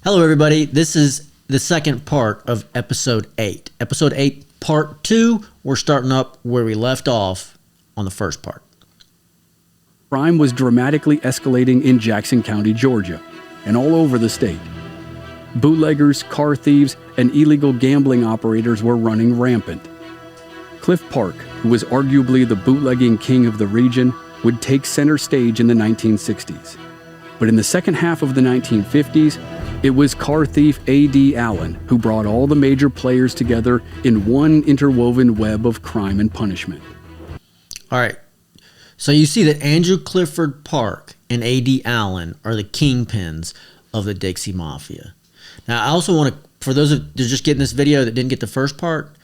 Hello, everybody. This is the second part of Episode 8. Episode 8, Part 2, we're starting up where we left off on the first part. Crime was dramatically escalating in Jackson County, Georgia, and all over the state. Bootleggers, car thieves, and illegal gambling operators were running rampant. Cliff Park, who was arguably the bootlegging king of the region, would take center stage in the 1960s. But in the second half of the 1950s, it was car thief A.D. Allen who brought all the major players together in one interwoven web of crime and punishment. All right. So you see that Andrew Clifford Park and A.D. Allen are the kingpins of the Dixie Mafia. Now, I also want to, for those of you just getting this video that didn't get the first part,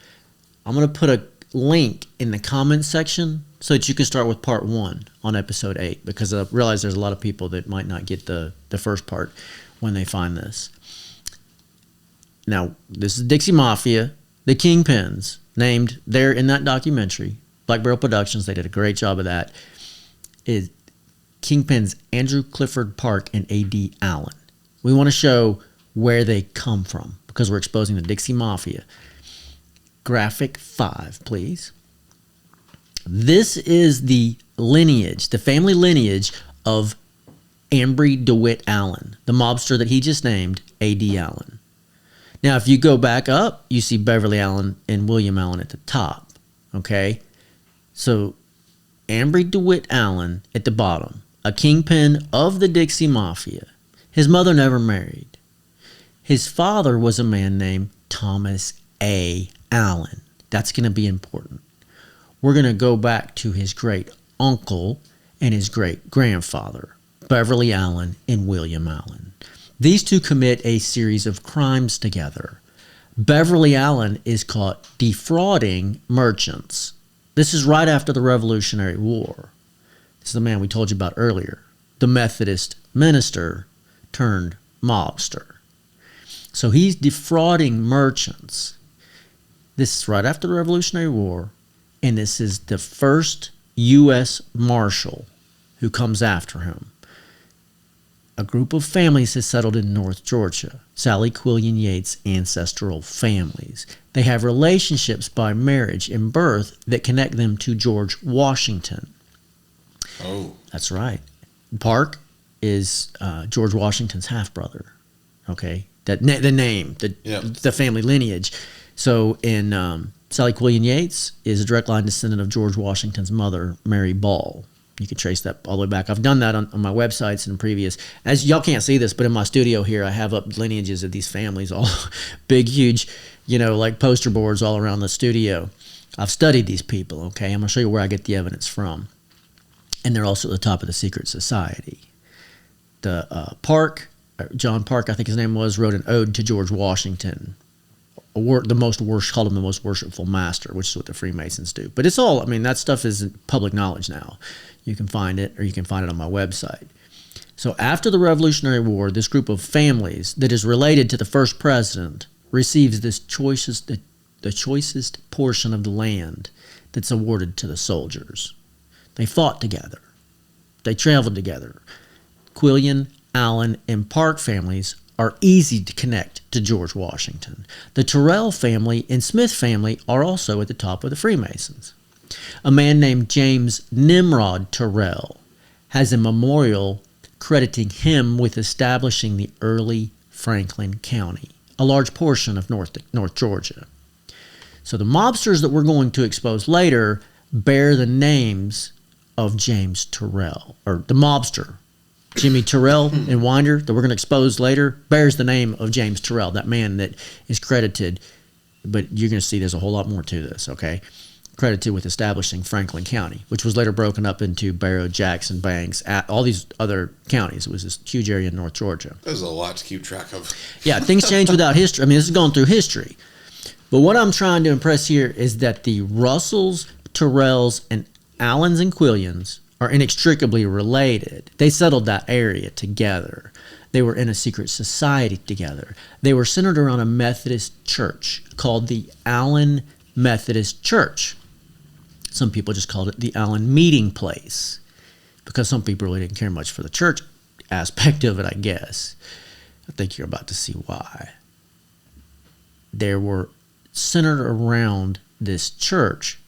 I'm going to put a link in the comments section so that you can start with part 1 on episode 8, because I realize there's a lot of people that might not get the first part when they find this. Now, this is Dixie Mafia, the kingpins, named there in that documentary, Black Barrel Productions, they did a great job of that, is kingpins Andrew Clifford Park and A.D. Allen. We want to show where they come from because we're exposing the Dixie Mafia. Graphic 5, please. This is the lineage, the family lineage of Ambry DeWitt Allen, the mobster that he just named, A.D. Allen. Now, if you go back up, you see Beverly Allen and William Allen at the top, okay? So, Ambry DeWitt Allen at the bottom, a kingpin of the Dixie Mafia. His mother never married. His father was a man named Thomas A. Allen. That's going to be important. We're going to go back to his great uncle and his great grandfather, Beverly Allen and William Allen. These two commit a series of crimes together. Beverly Allen is caught defrauding merchants. This is right after the Revolutionary War. This is the man we told you about earlier, the Methodist minister turned mobster. So he's defrauding merchants. This is right after the Revolutionary War, and this is the first U.S. Marshal who comes after him. A group of families has settled in North Georgia, Sally Quillian Yates' ancestral families. They have relationships by marriage and birth that connect them to George Washington. Oh. That's right. Park is George Washington's half-brother, okay? The family lineage. So in Sally Quillian Yates is a direct line descendant of George Washington's mother, Mary Ball. You can trace that all the way back. I've done that on my websites and previous. As y'all can't see this, but in my studio here, I have up lineages of these families, all big, huge, like poster boards all around the studio. I've studied these people, okay? I'm going to show you where I get the evidence from. And they're also at the top of the secret society. The John Park, I think his name was, wrote an ode to George Washington. Called him the most worshipful master, which is what the Freemasons do. But it's all, that stuff is public knowledge now. You can find it, or you can find it on my website. So after the Revolutionary War, this group of families that is related to the first president receives this the choicest portion of the land that's awarded to the soldiers. They fought together. They traveled together. Quillian, Allen, and Park families are easy to connect to George Washington. The Terrell family and Smith family are also at the top of the Freemasons. A man named James Nimrod Terrell has a memorial crediting him with establishing the early Franklin County, a large portion of North Georgia. So the mobsters that we're going to expose later bear the names of James Terrell, or the mobster. Jimmy Terrell and Winder, that we're going to expose later, bears the name of James Terrell, that man that is credited, but you're going to see there's a whole lot more to this, okay? Credited with establishing Franklin County, which was later broken up into Barrow, Jackson, Banks, all these other counties. It was this huge area in North Georgia. There's a lot to keep track of. Yeah, things change without history. This is going through history. But what I'm trying to impress here is that the Russells, Terrells, and Allens and Quillians are inextricably related. They settled that area together. They were in a secret society together. They were centered around a Methodist church called the Allen Methodist Church. Some people just called it the Allen Meeting Place because some people really didn't care much for the church aspect of it, I guess. I think you're about to see why. They were centered around this church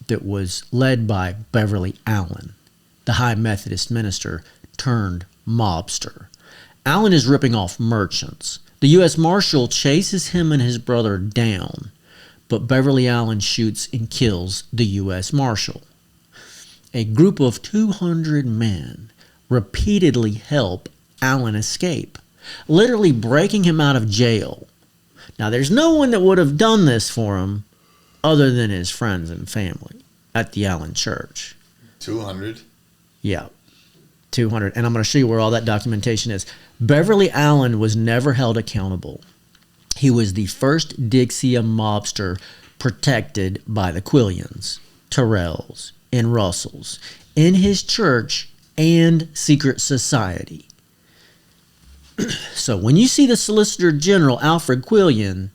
that was led by Beverly Allen, the High Methodist minister turned mobster. Allen is ripping off merchants. The U.S. Marshal chases him and his brother down, but Beverly Allen shoots and kills the U.S. Marshal. A group of 200 men repeatedly help Allen escape, literally breaking him out of jail. Now, there's no one that would have done this for him other than his friends and family at the Allen Church. 200? Yeah, 200. And I'm going to show you where all that documentation is. Beverly Allen was never held accountable. He was the first Dixie mobster protected by the Quillians, Terrells, and Russells in his church and secret society. So when you see the Solicitor General Alfred Quillian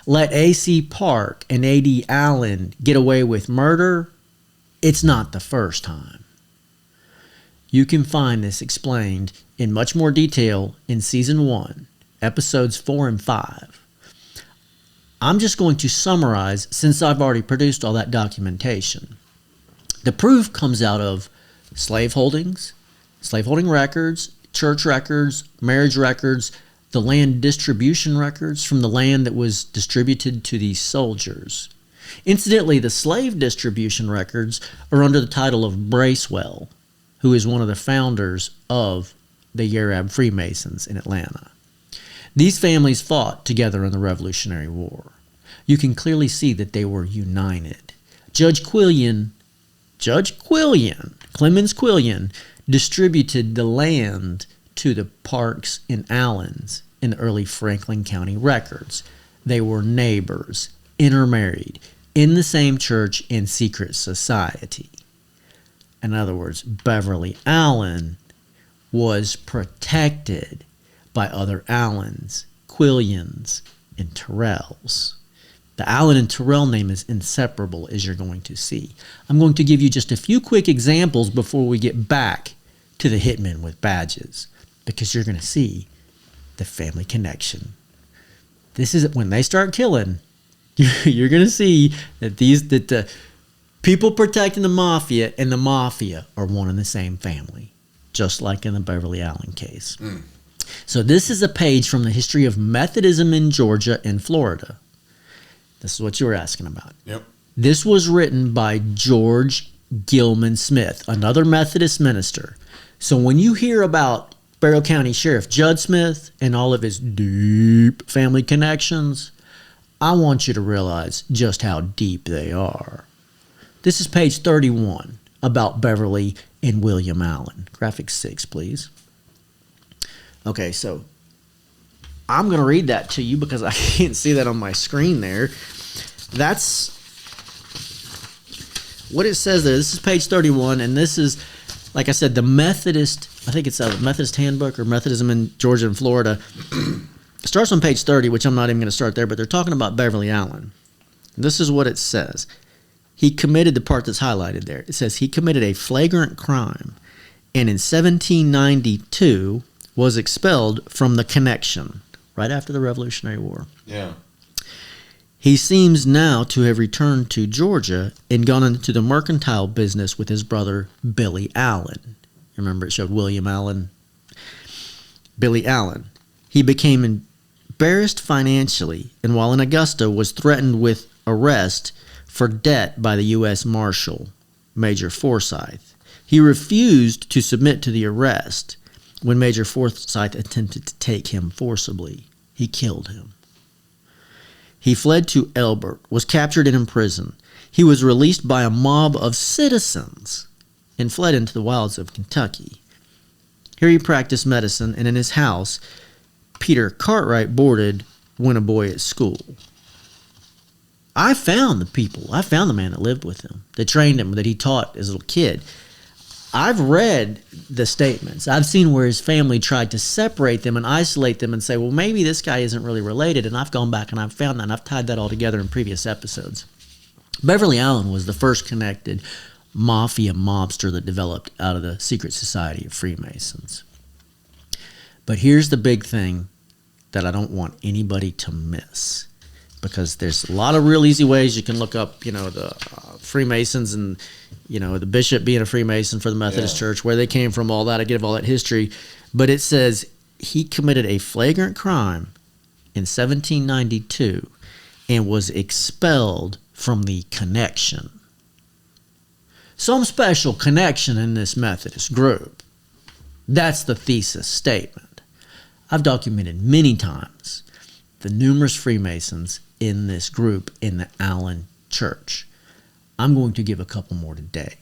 let A.C. Park and A.D. Allen get away with murder, it's not the first time. You can find this explained in much more detail in Season 1, Episodes 4 and 5. I'm just going to summarize since I've already produced all that documentation. The proof comes out of slaveholding records, church records, marriage records, the land distribution records from the land that was distributed to these soldiers. Incidentally, the slave distribution records are under the title of Bracewell, who is one of the founders of the Yarab Freemasons in Atlanta. These families fought together in the Revolutionary War. You can clearly see that they were united. Clemens Quillian, distributed the land to the Parks and Allens in the early Franklin County records. They were neighbors, intermarried, in the same church and secret society. In other words, Beverly Allen was protected by other Allens, Quillians, and Terrells. The Allen and Terrell name is inseparable, as you're going to see. I'm going to give you just a few quick examples before we get back to the hitmen with badges, because you're going to see the family connection. This is when they start killing. You're going to see that the people protecting the Mafia and the Mafia are one and the same family, just like in the Beverly Allen case. So this is a page from the history of Methodism in Georgia and Florida. This is what you were asking about. Yep. This was written by George Gilman Smith, another Methodist minister. So when you hear about Barrow County Sheriff Judd Smith and all of his deep family connections, I want you to realize just how deep they are. This is page 31 about Beverly and William Allen. Graphic 6, please. Okay, so I'm going to read that to you because I can't see that on my screen there. That's what it says there. This is page 31, and this is, like I said, the Methodist, I think it's a Methodist Handbook or Methodism in Georgia and Florida. It starts on page 30, which I'm not even going to start there, but they're talking about Beverly Allen. This is what it says. He committed the part that's highlighted there. It says he committed a flagrant crime, and in 1792 was expelled from the connection right after the Revolutionary War. Yeah. He seems now to have returned to Georgia and gone into the mercantile business with his brother Billy Allen. Remember, it showed William Allen. Billy Allen. He became embarrassed financially, and while in Augusta was threatened with arrest for debt by the U.S. Marshal, Major Forsyth. He refused to submit to the arrest when Major Forsyth attempted to take him forcibly. He killed him. He fled to Elbert, was captured and imprisoned. He was released by a mob of citizens and fled into the wilds of Kentucky. Here he practiced medicine, and in his house, Peter Cartwright boarded when a boy at school. I found the people. I found the man that lived with him, that trained him, that he taught as a little kid. I've read the statements. I've seen where his family tried to separate them and isolate them and say, well, maybe this guy isn't really related. And I've gone back and I've found that, and I've tied that all together in previous episodes. Beverly Allen was the first connected Mafia mobster that developed out of the secret society of Freemasons. But here's the big thing that I don't want anybody to miss, because there's a lot of real easy ways you can look up, the Freemasons and, the bishop being a Freemason for the Methodist Church, where they came from, all that. I give all that history. But it says he committed a flagrant crime in 1792 and was expelled from the connection. Some special connection in this Methodist group. That's the thesis statement. I've documented many times the numerous Freemasons in this group in the Allen Church. I'm going to give a couple more today.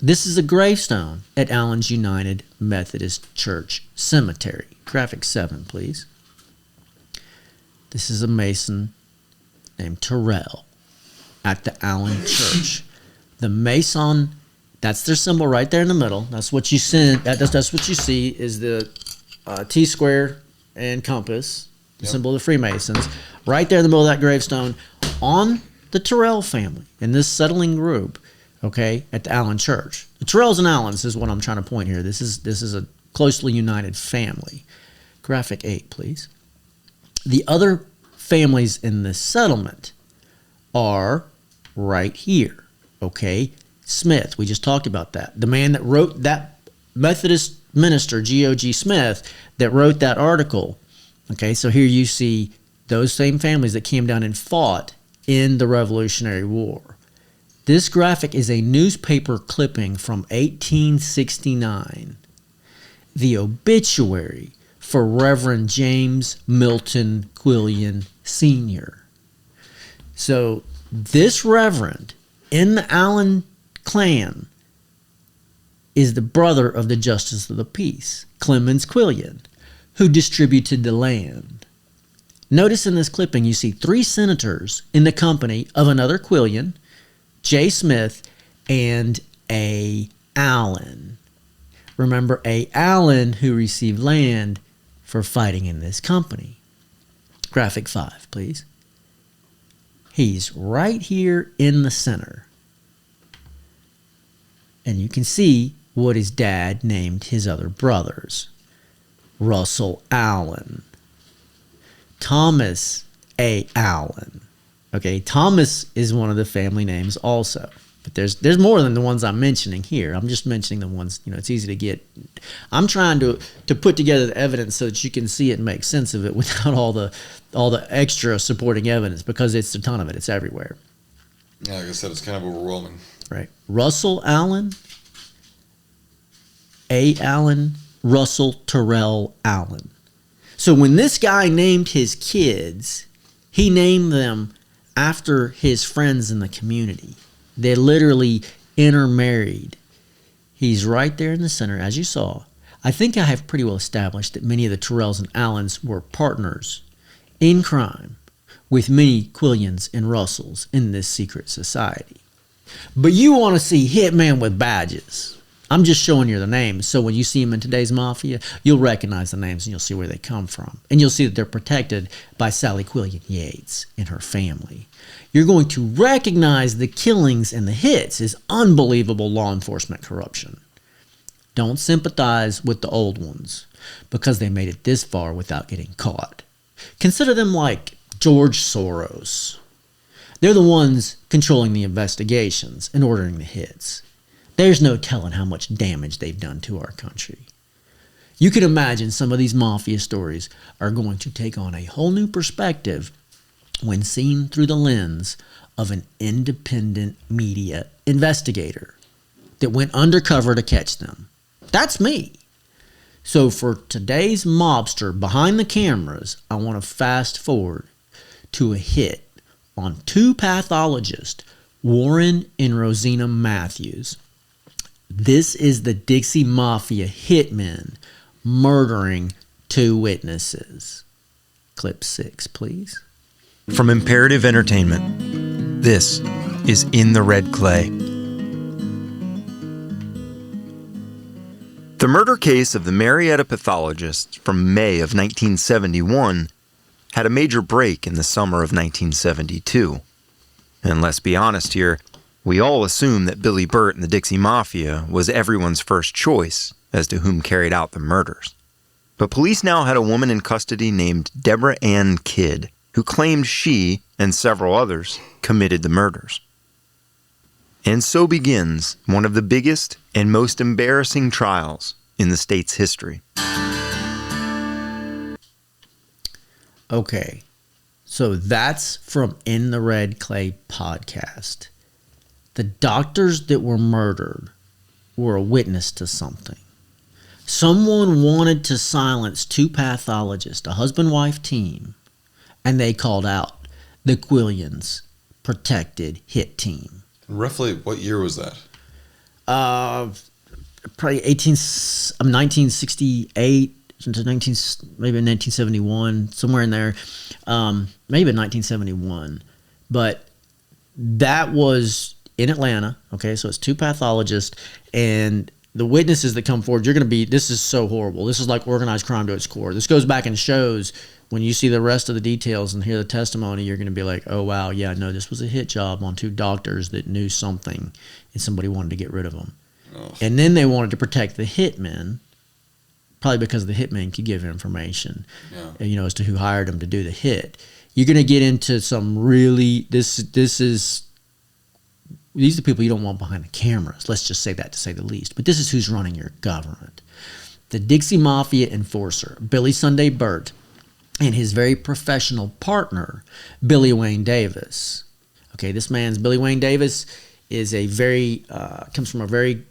This is a gravestone at Allen's United Methodist Church Cemetery. Graphic 7, please. This is a Mason named Terrell at the Allen Church. The Mason, that's their symbol right there in the middle. That's what you see. That's what you see is the T square and compass, the symbol of the Freemasons. Right there in the middle of that gravestone on the Terrell family in this settling group, okay, at the Allen Church. The Terrells and Allens is what I'm trying to point here. This is a closely united family. Graphic 8, please. The other families in this settlement are right here, okay? Smith, we just talked about that. The man that wrote that, Methodist minister, G.O.G. Smith, that wrote that article, okay? So here you see those same families that came down and fought in the Revolutionary War. This graphic is a newspaper clipping from 1869. The obituary for Reverend James Milton Quillian Sr. So this reverend in the Allen clan is the brother of the Justice of the Peace, Clemens Quillian, who distributed the land. Notice in this clipping you see 3 senators in the company of another Quillian, J. Smith, and A. Allen. Remember A. Allen, who received land for fighting in this company. Graphic 5, please. He's right here in the center. And you can see what his dad named his other brothers. Russell Allen. Thomas A. Allen. Okay, Thomas is one of the family names also. But there's more than the ones I'm mentioning here. I'm just mentioning the ones, it's easy to get. I'm trying to put together the evidence so that you can see it and make sense of it without all the extra supporting evidence, because it's a ton of it. It's everywhere. Yeah, like I said, it's kind of overwhelming. Right. Russell Allen, A. Allen, Russell Terrell Allen. So when this guy named his kids, he named them after his friends in the community. They literally intermarried. He's right there in the center, as you saw. I think I have pretty well established that many of the Terrells and Allens were partners in crime with many Quillians and Russells in this secret society. But you want to see Hitman with badges. I'm just showing you the names, so when you see them in today's Mafia, you'll recognize the names and you'll see where they come from. And you'll see that they're protected by Sally Quillian Yates and her family. You're going to recognize the killings and the hits as unbelievable law enforcement corruption. Don't sympathize with the old ones because they made it this far without getting caught. Consider them like George Soros. They're the ones controlling the investigations and ordering the hits. There's no telling how much damage they've done to our country. You can imagine some of these Mafia stories are going to take on a whole new perspective when seen through the lens of an independent media investigator that went undercover to catch them. That's me. So for today's mobster behind the cameras, I want to fast forward to a hit on 2 pathologists, Warren and Rosina Matthews. This is the Dixie Mafia hitmen murdering 2 witnesses. Clip 6, please. From Imperative Entertainment, this is In the Red Clay. The murder case of the Marietta pathologist from May of 1971 had a major break in the summer of 1972. And let's be honest here, we all assume that Billy Burt and the Dixie Mafia was everyone's first choice as to whom carried out the murders. But police now had a woman in custody named Deborah Ann Kidd, who claimed she, and several others, committed the murders. And so begins one of the biggest and most embarrassing trials in the state's history. Okay, so that's from In the Red Clay podcast. The doctors that were murdered were a witness to something. Someone wanted to silence two pathologists, a husband-wife team, and they called out the Quillians protected hit team. Roughly, what year was that? Probably 1968 to maybe 1971, somewhere in there. Maybe 1971. But that was in Atlanta. Okay, so it's two pathologists, and the witnesses that come forward, you're going to be, this is so horrible. This is like organized crime to its core. This goes back and shows, when you see the rest of the details and hear the testimony, you're going to be like, oh, wow, yeah, no, this was a hit job on two doctors that knew something, and somebody wanted to get rid of them. Oh. And then they wanted to protect the hitmen, probably because the hitmen could give information, as to who hired them to do the hit. You're going to get into some really, these are the people you don't want behind the cameras. Let's just say that, to say the least. But this is who's running your government. The Dixie Mafia enforcer, Billy Sunday Burt, and his very professional partner, Billy Wayne Davis. Okay, this man's, Billy Wayne Davis, is comes from a very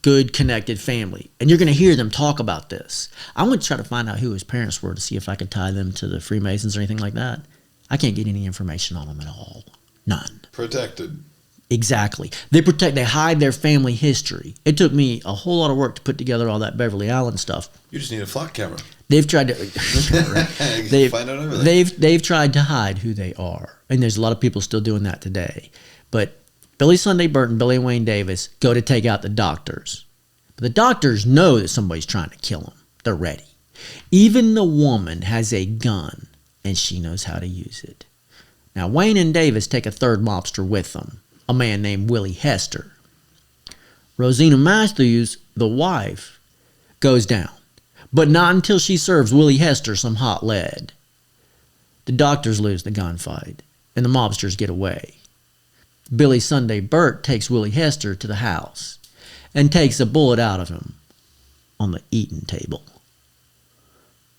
good, connected family. And you're going to hear them talk about this. I'm going to try to find out who his parents were to see if I could tie them to the Freemasons or anything like that. I can't get any information on them at all. None. Protected. Exactly. They hide their family history. It took me a whole lot of work to put together all that Beverly Allen stuff. You just need a flat camera. They've tried to find out everything. They've tried to hide who they are. And there's a lot of people still doing that today. But Billy Sunday Burt and Billy Wayne Davis go to take out the doctors. But the doctors know that somebody's trying to kill them. They're ready. Even the woman has a gun, and she knows how to use it. Now, Wayne and Davis take a third mobster with them, a man named Willie Hester. Rosina Matthews, the wife, goes down, but not until she serves Willie Hester some hot lead. The doctors lose the gunfight, and the mobsters get away. Billy Sunday Burt takes Willie Hester to the house and takes a bullet out of him on the eating table.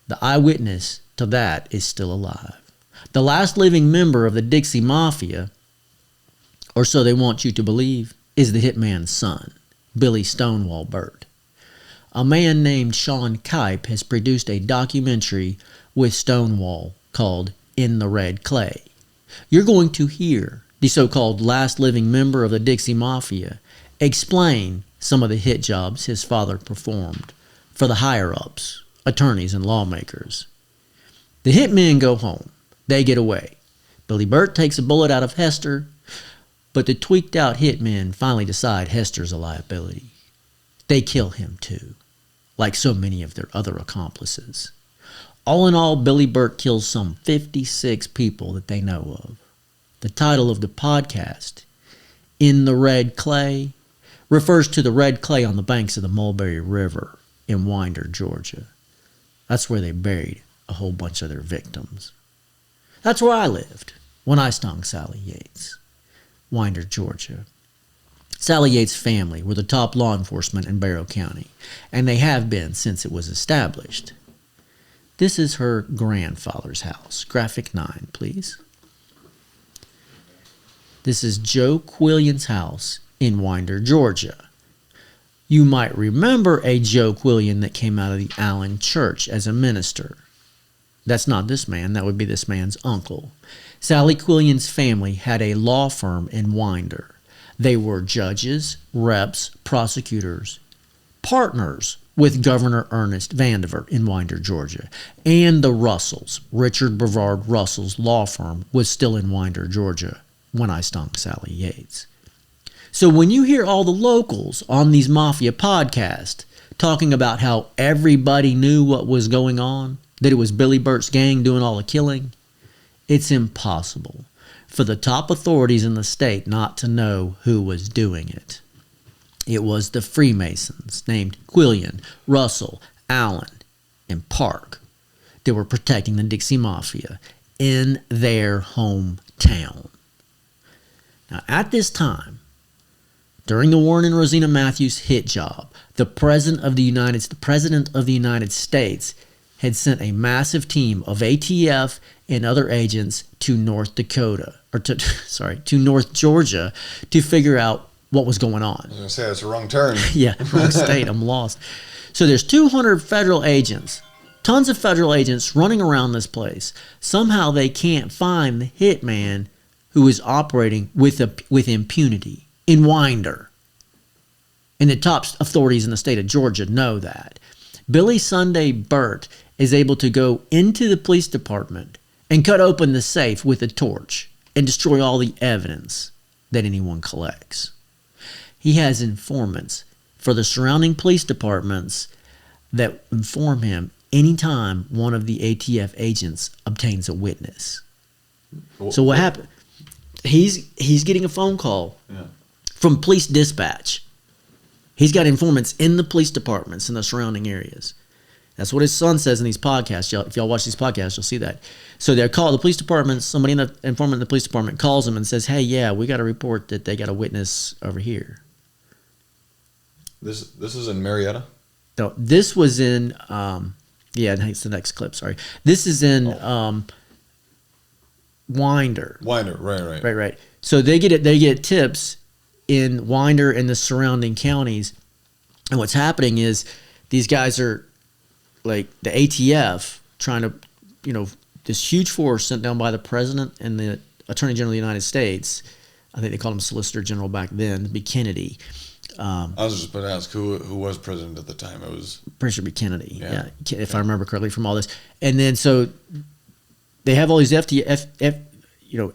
The eyewitness to that is still alive. The last living member of the Dixie Mafia, or so they want you to believe, is the hitman's son, Billy Stonewall Burt. A man named Sean Kipe has produced a documentary with Stonewall called In the Red Clay. You're going to hear the so-called last living member of the Dixie Mafia explain some of the hit jobs his father performed for the higher-ups, attorneys and lawmakers. The hitmen go home. They get away. Billy Burt takes a bullet out of Hester, but the tweaked-out hitmen finally decide Hester's a liability. They kill him too, like so many of their other accomplices. All in all, Billy Burt kills some 56 people that they know of. The title of the podcast, In the Red Clay, refers to the red clay on the banks of the Mulberry River in Winder, Georgia. That's where they buried a whole bunch of their victims. That's where I lived when I stung Sally Yates. Winder, Georgia. Sally Yates' family were the top law enforcement in Barrow County, and they have been since it was established. This is her grandfather's house. Graphic 9, please. This is Joe Quillian's house in Winder, Georgia. You might remember a Joe Quillian that came out of the Allen Church as a minister. That's not this man. That would be this man's uncle. Sally Quillian's family had a law firm in Winder. They were judges, reps, prosecutors, partners with Governor Ernest Vandiver in Winder, Georgia. And the Russells, Richard Brevard Russell's law firm, was still in Winder, Georgia when I stung Sally Yates. So when you hear all the locals on these Mafia podcasts talking about how everybody knew what was going on, that it was Billy Burt's gang doing all the killing, it's impossible for the top authorities in the state not to know who was doing it. It was the Freemasons named Quillian, Russell, Allen, and Park that were protecting the Dixie Mafia in their hometown. Now, at this time, during the Warren and Rosina Matthews hit job, the President of the United States had sent a massive team of ATF and other agents to North Georgia to figure out what was going on. I was going to say, that's a wrong turn. Yeah, wrong state. I'm lost. So there's 200 federal agents, tons of federal agents running around this place. Somehow they can't find the hitman who is operating with impunity in Winder. And the top authorities in the state of Georgia know that. Billy Sunday Burt is able to go into the police department and cut open the safe with a torch and destroy all the evidence that anyone collects. He has informants for the surrounding police departments that inform him anytime one of the ATF agents obtains a witness. So what happened? He's getting a phone call from police dispatch. He's got informants in the police departments in the surrounding areas. That's what his son says in these podcasts. If y'all watch these podcasts, you'll see that. So they're called the police department. Somebody in the informant in the police department calls him and says, "Hey, yeah, we got a report that they got a witness over here." This is in Marietta? No, this was in it's the next clip, sorry. This is in Winder. Winder, right. Right. So they get tips in Winder and the surrounding counties. And what's happening is these guys are like the ATF trying to, this huge force sent down by the president and the Attorney General of the United States. I think they called him Solicitor General back then, be Kennedy. I was just about to ask who was president at the time. It was pretty sure it'd be Kennedy. Yeah, if I remember correctly from all this. And then so they have all these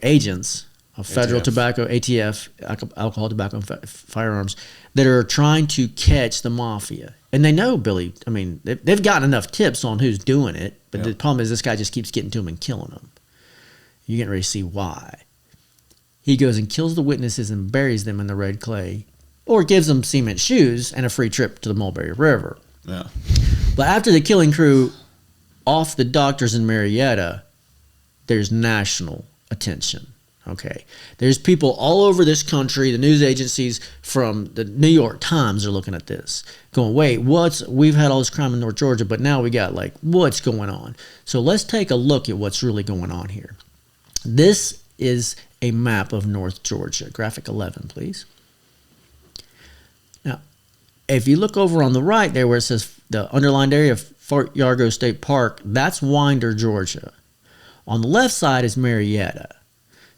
agents of federal tobacco, ATF, alcohol, tobacco, and firearms that are trying to catch the mafia. And they know Billy. I mean, they've gotten enough tips on who's doing it, but the problem is this guy just keeps getting to them and killing them. You're getting ready to see why. He goes and kills the witnesses and buries them in the red clay, or gives them cement shoes and a free trip to the Mulberry River. Yeah. But after the killing crew off the doctors in Marietta, there's national attention. Okay. There's people all over this country, the news agencies from the New York Times are looking at this, going, wait, we've had all this crime in North Georgia, but now we got what's going on? So let's take a look at what's really going on here. This is a map of North Georgia. Graphic 11, please. Now, if you look over on the right there where it says the underlined area of Fort Yargo State Park, that's Winder, Georgia. On the left side is Marietta.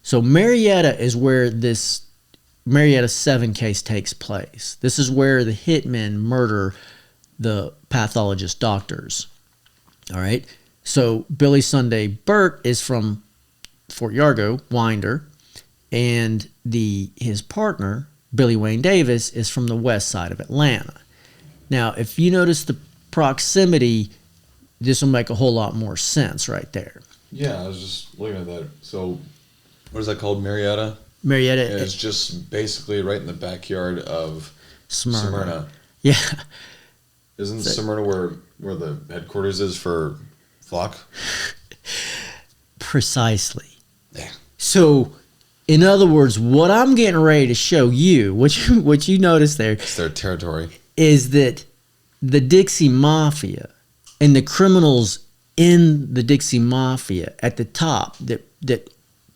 So Marietta is where this Marietta 7 case takes place. This is where the hitmen murder the pathologist doctors. All right. So Billy Sunday Burt is from Fort Yargo, Winder, and his partner, Billy Wayne Davis, is from the west side of Atlanta. Now, if you notice the proximity, this will make a whole lot more sense right there. Yeah, I was just looking at that. So, what is that called? Marietta? Marietta. And it's just basically right in the backyard of Smyrna. Yeah. Isn't Smyrna where the headquarters is for Flock? Precisely. Yeah. So, in other words, what I'm getting ready to show you, what you notice there, it's their territory, is that the Dixie Mafia and the criminals in the Dixie Mafia at the top that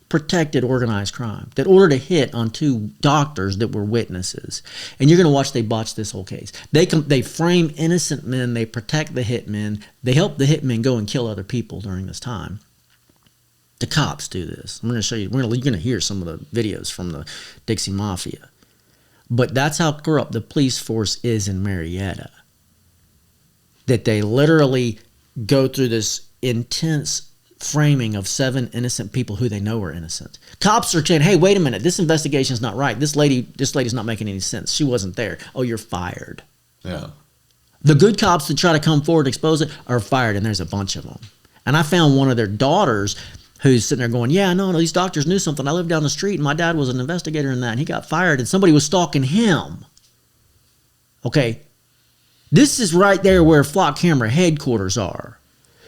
protected organized crime, that ordered a hit on 2 doctors that were witnesses. And you're going to watch they botch this whole case. They frame innocent men. They protect the hitmen. They help the hitmen go and kill other people during this time. The cops do this. I'm going to show you. You're going to hear some of the videos from the Dixie Mafia. But that's how corrupt the police force is in Marietta. That they literally go through this intense framing of 7 innocent people who they know are innocent. Cops are saying, hey, wait a minute, this investigation is not right. This lady's not making any sense. She wasn't there. Oh, you're fired. Yeah. The good cops that try to come forward and expose it are fired, and there's a bunch of them. And I found one of their daughters who's sitting there going, yeah, no, these doctors knew something. I lived down the street, and my dad was an investigator in that, and he got fired, and somebody was stalking him. Okay. This is right there where flock camera headquarters are.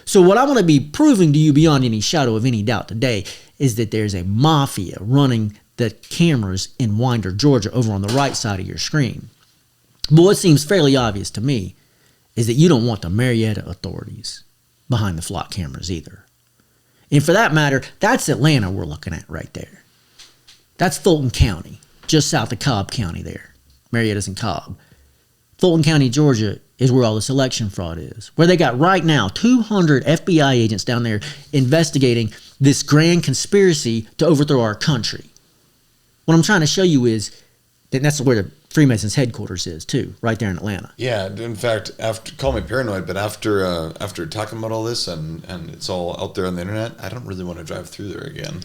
So what I want to be proving to you beyond any shadow of any doubt today is that there's a mafia running the cameras in Winder, Georgia, over on the right side of your screen. But what seems fairly obvious to me is that you don't want the Marietta authorities behind the flock cameras either. And for that matter, that's Atlanta we're looking at right there. That's Fulton County, just south of Cobb County there. Marietta's in Cobb. Fulton County, Georgia is where all this election fraud is, where they got right now 200 FBI agents down there investigating this grand conspiracy to overthrow our country. What I'm trying to show you is that that's where the Freemasons headquarters is too, right there in Atlanta. Yeah, in fact, after call me paranoid, but after talking about all this and it's all out there on the internet, I don't really want to drive through there again.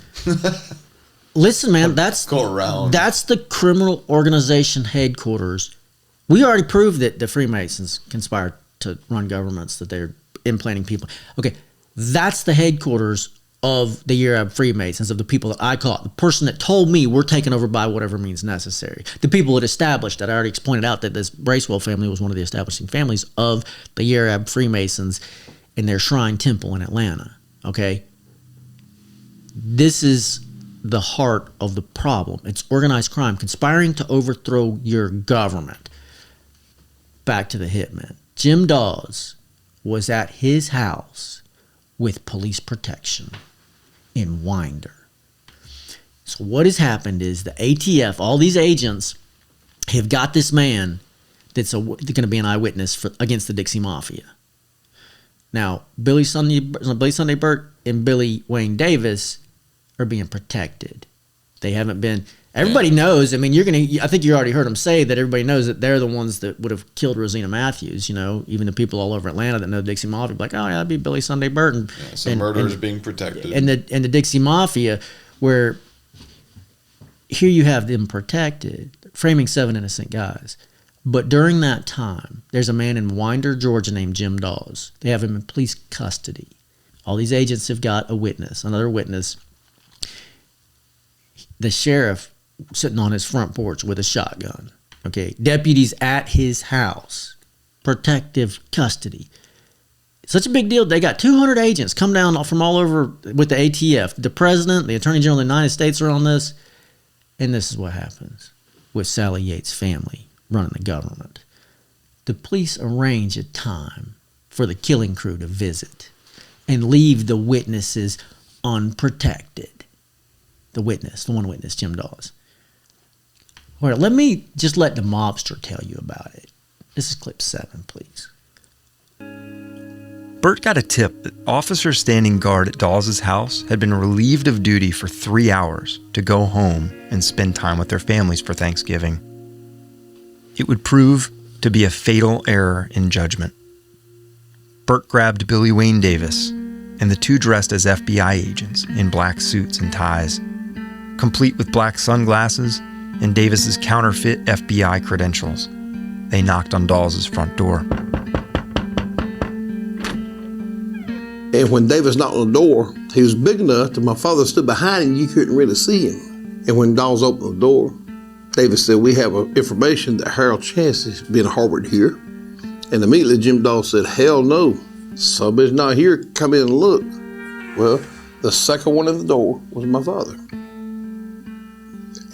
Listen, man, that's the criminal organization headquarters. We already proved that the Freemasons conspired to run governments, that they're implanting people. Okay, that's the headquarters of the Arab Freemasons, of the people that I caught, the person that told me we're taken over by whatever means necessary. The people that established that. I already pointed out that this Bracewell family was one of the establishing families of the Arab Freemasons in their shrine temple in Atlanta. Okay? This is the heart of the problem. It's organized crime, conspiring to overthrow your government. Back to the hitman. Jim Dawes was at his house with police protection in Winder. So what has happened is the ATF, all these agents, have got this man that's going to be an eyewitness against the Dixie Mafia. Now, Billy Sunday Burt and Billy Wayne Davis are being protected. They haven't been. Everybody knows. I mean, I think you already heard them say that everybody knows that they're the ones that would have killed Rosina Matthews. You know, even the people all over Atlanta that know the Dixie Mafia, be like, oh yeah, that'd be Billy Sunday Burton. Yeah, so murderers being protected. And the Dixie Mafia, where here you have them protected, framing 7 innocent guys. But during that time, there's a man in Winder, Georgia named Jim Dawes. They have him in police custody. All these agents have got a witness, another witness. The sheriff sitting on his front porch with a shotgun. Okay, deputies at his house, protective custody. Such a big deal. They got 200 agents come down from all over with the ATF. The president, the attorney general of the United States are on this. And this is what happens with Sally Yates' family running the government. The police arrange a time for the killing crew to visit and leave the witnesses unprotected. The one witness, Jim Dawes. All right, let the mobster tell you about it. This is clip 7, please. Bert got a tip that officers standing guard at Dawes' house had been relieved of duty for 3 hours to go home and spend time with their families for Thanksgiving. It would prove to be a fatal error in judgment. Bert grabbed Billy Wayne Davis, and the two dressed as FBI agents in black suits and ties, complete with black sunglasses and Davis's counterfeit FBI credentials. They knocked on Dawes' front door. And when Davis knocked on the door, he was big enough that my father stood behind him, you couldn't really see him. And when Dawes opened the door, Davis said, we have information that Harold Chance has been harbored here. And immediately Jim Dawes said, hell no, somebody's not here, come in and look. Well, the second one in the door was my father.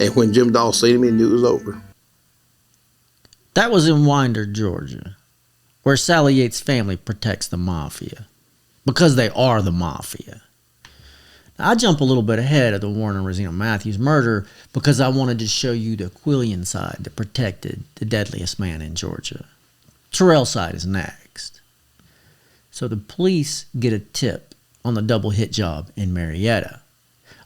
And when Jim Dawes seen him, he knew it was over. That was in Winder, Georgia, where Sally Yates' family protects the mafia. Because they are the mafia. Now, I jump a little bit ahead of the Warren and Rosina Matthews murder because I wanted to show you the Quillian side that protected the deadliest man in Georgia. Terrell's side is next. So the police get a tip on the double hit job in Marietta.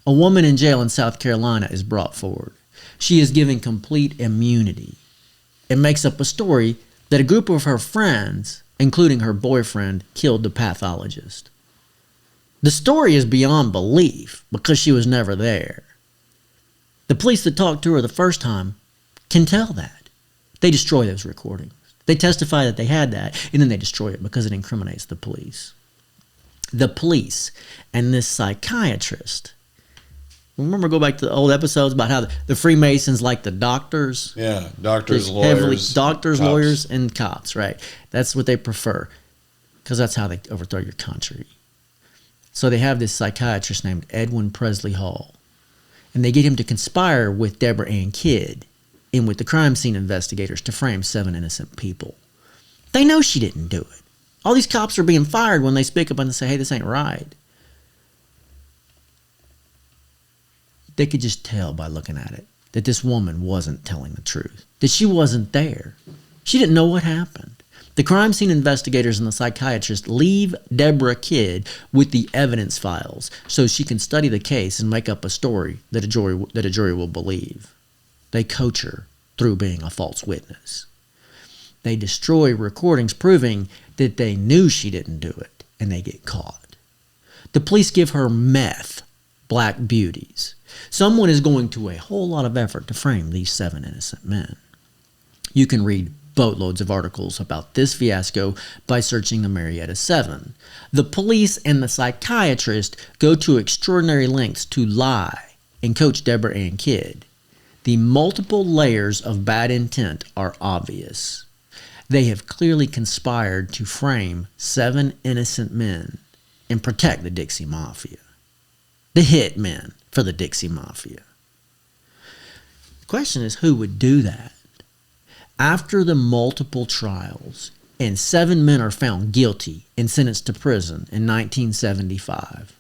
A woman in jail in South Carolina is brought forward. She is given complete immunity and makes up a story that a group of her friends, including her boyfriend, killed the pathologist. The story is beyond belief because she was never there. The police that talked to her the first time can tell that. They destroy those recordings. They testify that they had that, and then they destroy it because it incriminates the police. The police and this psychiatrist Remember, go back to the old episodes about how the Freemasons like the doctors. Yeah, doctors, lawyers. Doctors, cops. lawyers, and cops, right? That's what they prefer because that's how they overthrow your country. So they have this psychiatrist named Edwin Presley Hall, and they get him to conspire with Deborah Ann Kidd and with the crime scene investigators to frame 7 innocent people. They know she didn't do it. All these cops are being fired when they speak up and say, hey, this ain't right. They could just tell by looking at it that this woman wasn't telling the truth, that she wasn't there. She didn't know what happened. The crime scene investigators and the psychiatrist leave Deborah Kidd with the evidence files so she can study the case and make up a story that a jury will believe. They coach her through being a false witness. They destroy recordings proving that they knew she didn't do it, and they get caught. The police give her meth, black beauties. Someone is going to a whole lot of effort to frame these 7 innocent men. You can read boatloads of articles about this fiasco by searching the Marietta 7. The police and the psychiatrist go to extraordinary lengths to lie and coach Deborah Ann Kidd. The multiple layers of bad intent are obvious. They have clearly conspired to frame 7 innocent men and protect the Dixie Mafia. The hitmen for the Dixie Mafia. The question is, who would do that? After the multiple trials, and 7 men are found guilty and sentenced to prison in 1975,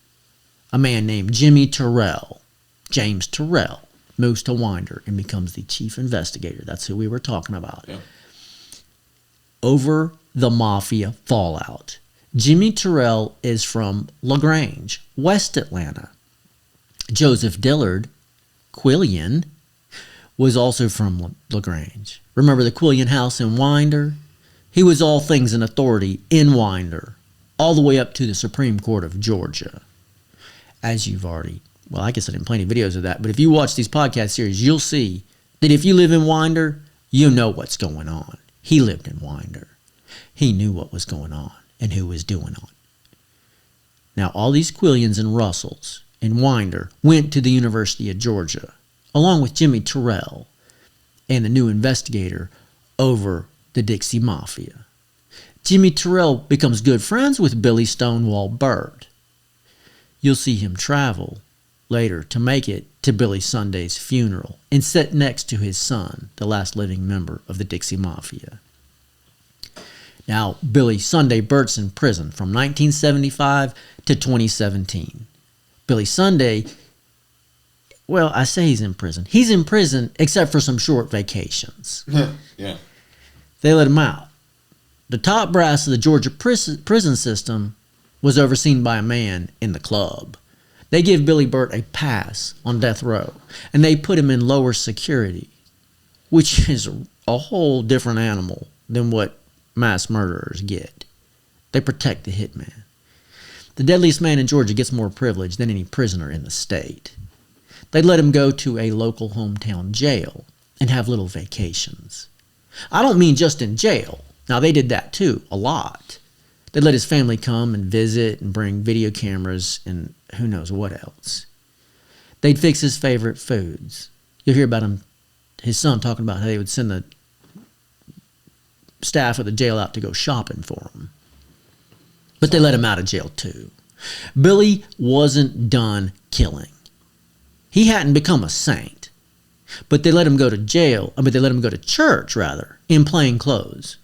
a man named Jimmy Terrell, James Terrell, moves to Winder and becomes the chief investigator. That's who we were talking about. Yeah. Over the Mafia fallout. Jimmy Terrell is from LaGrange, West Atlanta. Joseph Dillard, Quillian, was also from LaGrange. Remember the Quillian house in Winder? He was all things in authority in Winder, all the way up to the Supreme Court of Georgia. As you've already, well, I guess I didn't play any videos of that, but if you watch these podcast series, you'll see that if you live in Winder, you know what's going on. He lived in Winder. He knew what was going on and who was doing it. Now, all these Quillians and Russells in Winder went to the University of Georgia, along with Jimmy Terrell and the new investigator over the Dixie Mafia. Jimmy Terrell becomes good friends with Billy Stonewall Burt. You'll see him travel later to make it to Billy Sunday's funeral and sit next to his son, the last living member of the Dixie Mafia. Now, Billy Sunday Burt's in prison from 1975 to 2017. Billy Sunday, well, I say he's in prison. He's in prison except for some short vacations. Yeah. They let him out. The top brass of the Georgia prison system was overseen by a man in the club. They give Billy Burt a pass on death row, and they put him in lower security, which is a whole different animal than what mass murderers get. They protect the hitman. The deadliest man in Georgia gets more privilege than any prisoner in the state. They let him go to a local hometown jail and have little vacations. I don't mean just in jail. Now, they did that too, a lot. They let his family come and visit and bring video cameras and who knows what else. They'd fix his favorite foods. You'll hear about him, his son talking about how they would send the staff of the jail out to go shopping for him. But they let him out of jail too. Billy wasn't done killing. He hadn't become a saint. But they let him go to jail, they let him go to church, rather, in plain clothes,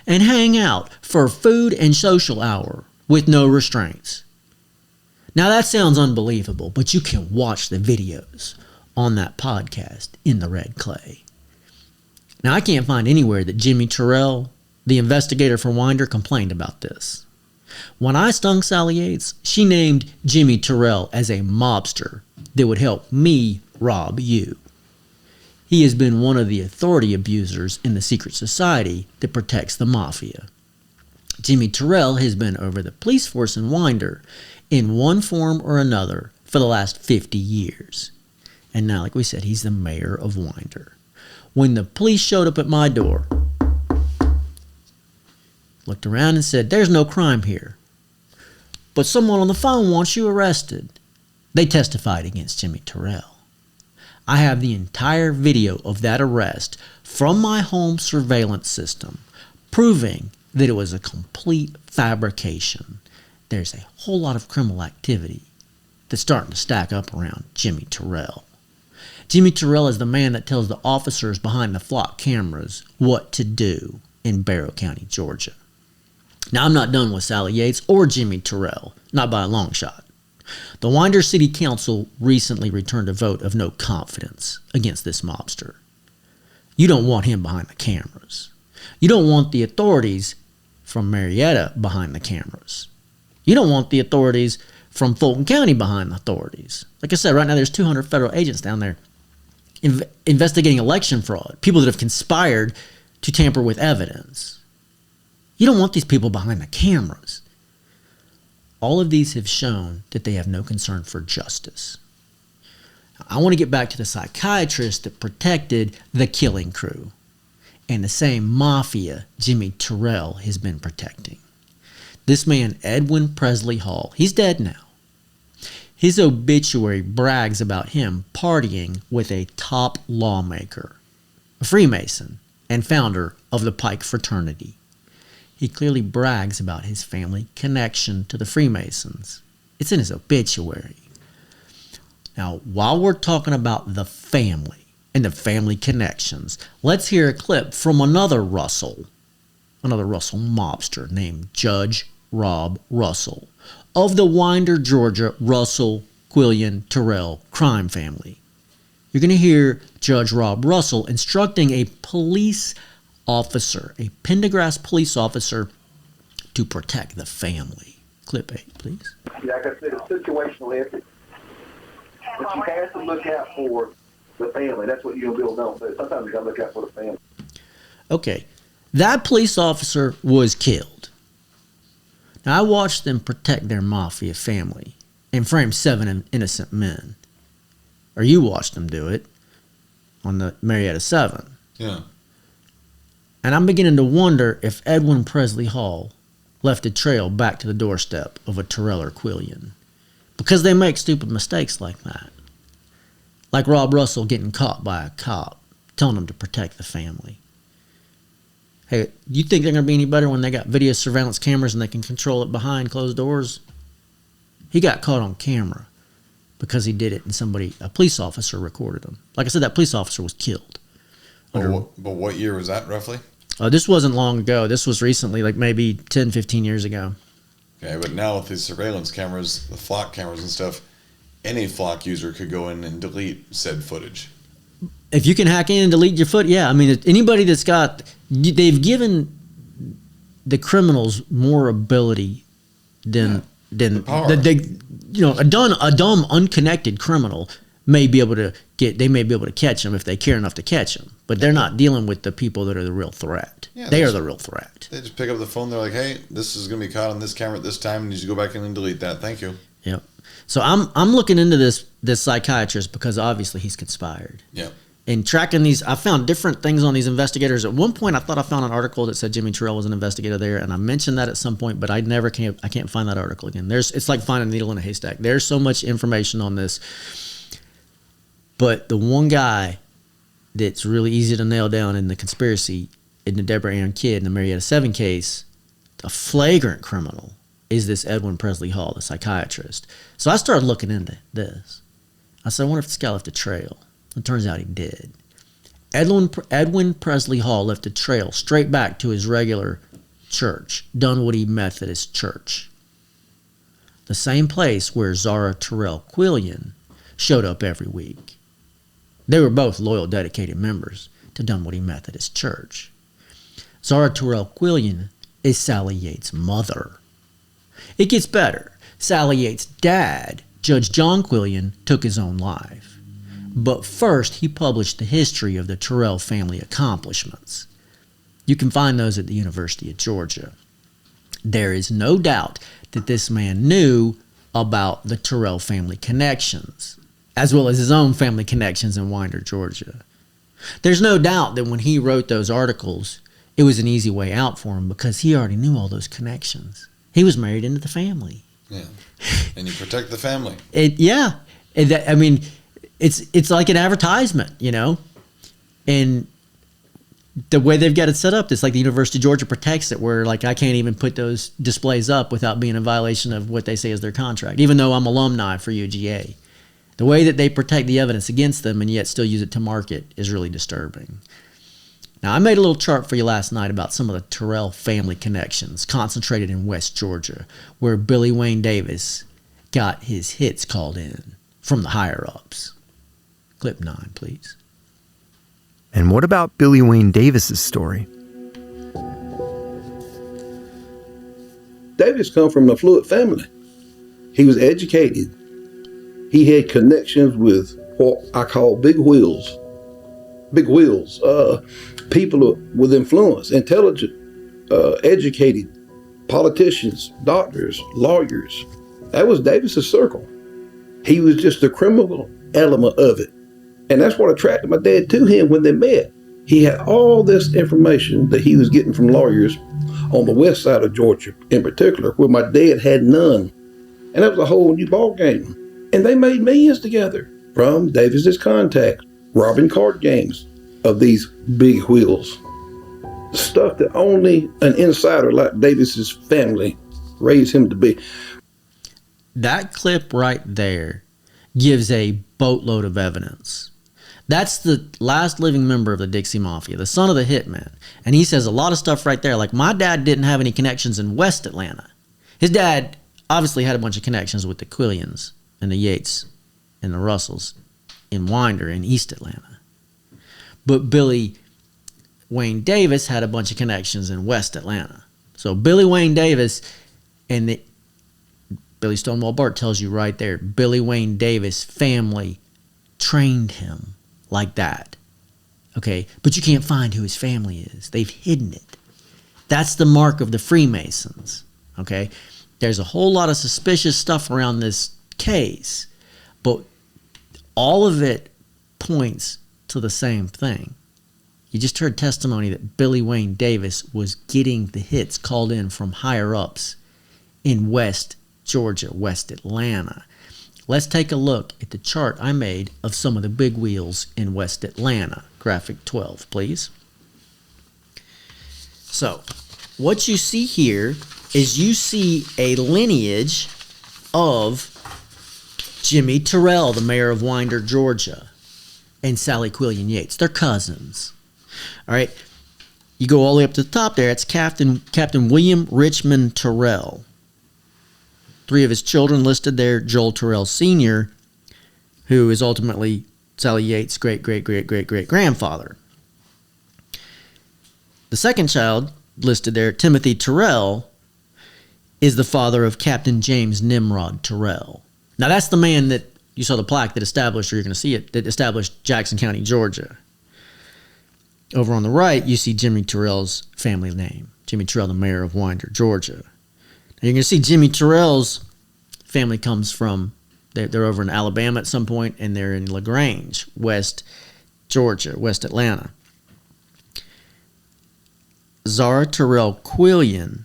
and hang out for food and social hour with no restraints. Now that sounds unbelievable, but you can watch the videos on that podcast, In the Red Clay. Now I can't find anywhere that Jimmy Terrell, the investigator for Winder, complained about this. When I stung Sally Yates, she named Jimmy Terrell as a mobster that would help me rob you. He has been one of the authority abusers in the secret society that protects the Mafia. Jimmy Terrell has been over the police force in Winder in one form or another for the last 50 years. And now, like we said, he's the mayor of Winder. When the police showed up at my door, looked around and said, "There's no crime here, but someone on the phone wants you arrested." They testified against Jimmy Terrell. I have the entire video of that arrest from my home surveillance system, proving that it was a complete fabrication. There's a whole lot of criminal activity that's starting to stack up around Jimmy Terrell. Jimmy Terrell is the man that tells the officers behind the flock cameras what to do in Barrow County, Georgia. Now, I'm not done with Sally Yates or Jimmy Terrell, not by a long shot. The Winder City Council recently returned a vote of no confidence against this mobster. You don't want him behind the cameras. You don't want the authorities from Marietta behind the cameras. You don't want the authorities from Fulton County behind the authorities. Like I said, right now there's 200 federal agents down there investigating election fraud, people that have conspired to tamper with evidence. You don't want these people behind the cameras. All of these have shown that they have no concern for justice. I want to get back to the psychiatrist that protected the killing crew and the same mafia Jimmy Terrell has been protecting. This man, Edwin Presley Hall, he's dead now. His obituary brags about him partying with a top lawmaker, a Freemason, and founder of the Pike Fraternity. He clearly brags about his family connection to the Freemasons. It's in his obituary. Now, while we're talking about the family and the family connections, let's hear a clip from another Russell mobster named Judge Rob Russell of the Winder, Georgia, Russell, Quillian, Terrell crime family. You're going to hear Judge Rob Russell instructing a police officer, a Pendergrass police officer, to protect the family. Clip 8, please. Like I said, it's situational ethics. But you have to look out for the family. That's what you and Bill don't do. Sometimes you got to look out for the family. Okay, that police officer was killed. Now, I watched them protect their mafia family and frame 7 innocent men. Or you watched them do it on the Marietta 7. Yeah. And I'm beginning to wonder if Edwin Presley Hall left a trail back to the doorstep of a Terrell or Quillian. Because they make stupid mistakes like that. Like Rob Russell getting caught by a cop, telling him to protect the family. Hey, you think they're going to be any better when they got video surveillance cameras and they can control it behind closed doors? He got caught on camera because he did it and a police officer recorded him. Like I said, that police officer was killed. But what year was that roughly? This wasn't long ago. This was recently, like maybe 10, 15 years ago. Okay, but now with these surveillance cameras, the flock cameras and stuff, any flock user could go in and delete said footage. If you can hack in and delete your foot, yeah. I mean, anybody that's they've given the criminals more ability than a dumb unconnected criminal may be able to catch them if they care enough to catch them. But they're not dealing with the people that are the real threat. Yeah, they are the real threat. They just pick up the phone. They're like, hey, this is going to be caught on this camera at this time. And you just go back in and delete that. Thank you. Yep. So I'm looking into this psychiatrist because obviously he's conspired. Yeah. And tracking these, I found different things on these investigators. At one point, I thought I found an article that said Jimmy Terrell was an investigator there, and I mentioned that at some point, but I can't find that article again. It's like finding a needle in a haystack. There's so much information on this. But the one guy that's really easy to nail down in the conspiracy, in the Deborah Ann Kidd and the Marietta 7 case, the flagrant criminal, is this Edwin Presley Hall, the psychiatrist. So I started looking into this. I said, I wonder if this guy left a trail. It turns out he did. Edwin Presley Hall left a trail straight back to his regular church, Dunwoody Methodist Church. The same place where Zara Terrell Quillian showed up every week. They were both loyal, dedicated members to Dunwoody Methodist Church. Zara Terrell Quillian is Sally Yates' mother. It gets better. Sally Yates' dad, Judge John Quillian, took his own life. But first, he published the history of the Terrell family accomplishments. You can find those at the University of Georgia. There is no doubt that this man knew about the Terrell family connections, as well as his own family connections in Winder, Georgia. There's no doubt that when he wrote those articles, it was an easy way out for him because he already knew all those connections. He was married into the family. Yeah. And you protect the family. Yeah. And that, I mean, it's like an advertisement, you know? And the way they've got it set up, it's like the University of Georgia protects it, where like I can't even put those displays up without being in violation of what they say is their contract, even though I'm alumni for UGA. The way that they protect the evidence against them and yet still use it to market is really disturbing. Now, I made a little chart for you last night about some of the Terrell family connections concentrated in West Georgia, where Billy Wayne Davis got his hits called in from the higher-ups. Clip 9, please. And what about Billy Wayne Davis's story? Davis come from a fluid family. He was educated. He had connections with what I call big wheels. Big wheels. People with influence, intelligent, educated, politicians, doctors, lawyers. That was Davis's circle. He was just the criminal element of it. And that's what attracted my dad to him when they met. He had all this information that he was getting from lawyers on the west side of Georgia in particular, where my dad had none. And that was a whole new ball game. And they made millions together from Davis's contact, robbing card games of these big wheels. Stuff that only an insider like Davis's family raised him to be. That clip right there gives a boatload of evidence. That's the last living member of the Dixie Mafia, the son of the Hitman. And he says a lot of stuff right there. Like, my dad didn't have any connections in West Atlanta. His dad obviously had a bunch of connections with the Quillians and the Yates and the Russells in Winder in East Atlanta. But Billy Wayne Davis had a bunch of connections in West Atlanta. So Billy Wayne Davis and Billy Stonewall Bart tells you right there, Billy Wayne Davis family trained him like that. Okay, but you can't find who his family is. They've hidden it. That's the mark of the Freemasons. Okay, there's a whole lot of suspicious stuff around this case, but all of it points to the same thing. You just heard testimony that Billy Wayne Davis was getting the hits called in from higher ups in West Georgia, West Atlanta. Let's take a look at the chart I made of some of the big wheels in West Atlanta. Graphic 12, please. So, what you see here is you see a lineage of Jimmy Terrell, the mayor of Winder, Georgia, and Sally Quillian Yates. They're cousins. All right. You go all the way up to the top there. It's Captain William Richmond Terrell. 3 of his children listed there, Joel Terrell Sr., who is ultimately Sally Yates' great-great-great-great-great-grandfather. The second child listed there, Timothy Terrell, is the father of Captain James Nimrod Terrell. Now, that's the man that you saw the plaque that established, or you're going to see it, that established Jackson County, Georgia. Over on the right, you see Jimmy Terrell's family name. Jimmy Terrell, the mayor of Winder, Georgia. You're going to see Jimmy Terrell's family comes from, they're over in Alabama at some point, and they're in LaGrange, West Georgia, West Atlanta. Zara Terrell Quillian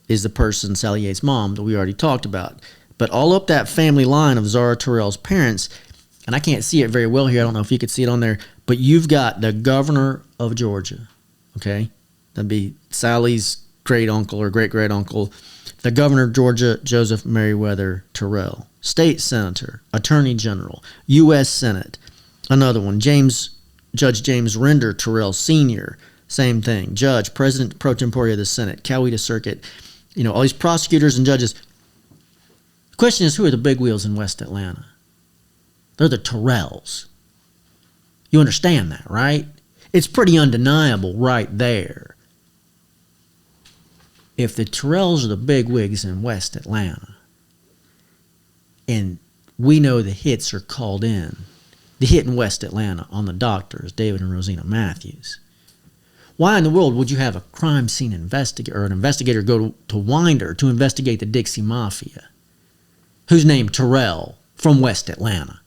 is the person, Sally Yates' mom, that we already talked about. But all up that family line of Zara Terrell's parents, and I can't see it very well here, I don't know if you could see it on there, but you've got the governor of Georgia, okay? That'd be Sally's great-uncle or great-great-uncle. The governor of Georgia, Joseph Meriwether Terrell. State senator, attorney general, U.S. Senate. Another one, Judge James Render Terrell Sr., same thing. Judge, president pro tempore of the Senate, Coweta Circuit. You know, all these prosecutors and judges. The question is, who are the big wheels in West Atlanta? They're the Terrells. You understand that, right? It's pretty undeniable right there. If the Terrells are the big wigs in West Atlanta, and we know the hits are called in, the hit in West Atlanta on the doctors, David and Rosina Matthews, why in the world would you have a crime scene investigator or an investigator go to Winder to investigate the Dixie Mafia, who's named Terrell from West Atlanta?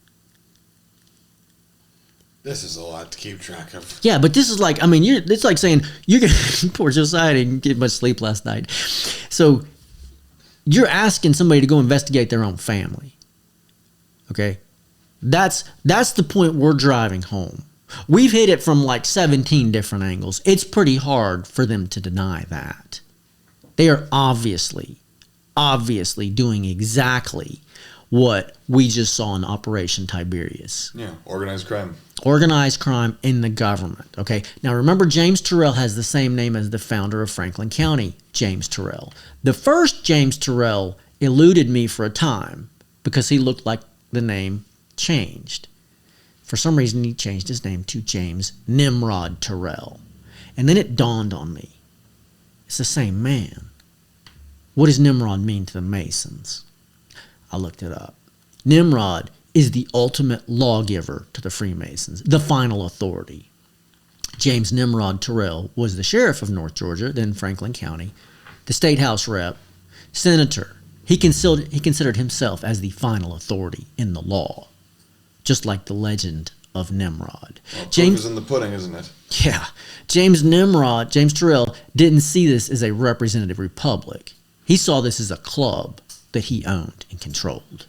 This is a lot to keep track of. Yeah, but this is like, I mean, it's like saying, poor Josiah didn't get much sleep last night. So you're asking somebody to go investigate their own family. Okay? That's the point we're driving home. We've hit it from like 17 different angles. It's pretty hard for them to deny that. They are obviously doing exactly what we just saw in Operation Tiberius. Yeah, organized crime. Organized crime in the government. Okay, now remember, James Terrell has the same name as the founder of Franklin County, James Terrell. The first James Terrell eluded me for a time because he looked like the name changed. For some reason, he changed his name to James Nimrod Terrell. And then it dawned on me. It's the same man. What does Nimrod mean to the Masons? I looked it up. Nimrod is the ultimate lawgiver to the Freemasons, the final authority. James Nimrod Terrell was the sheriff of North Georgia, then Franklin County, the state house rep, senator. He considered himself as the final authority in the law, just like the legend of Nimrod. Well, proof is in the pudding, isn't it? Yeah. James Terrell didn't see this as a representative republic. He saw this as a club that he owned and controlled.